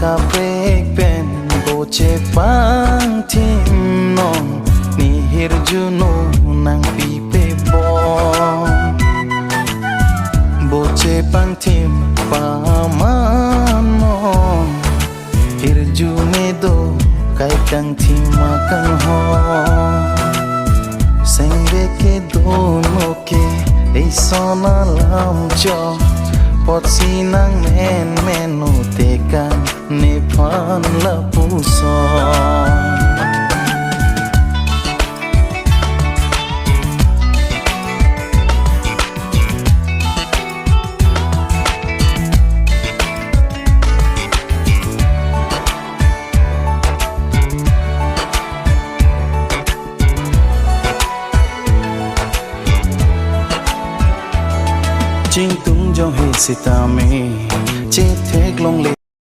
ka break pen boche pang tim non ni hirjuno nang pipe bon boche pang tim pamanon hirjune do kai kang tim makang ho sengbe ke dono ke ei sona lam cho pot sinang men menu tekan ne phan la puso chinh tung trong hết si ta mình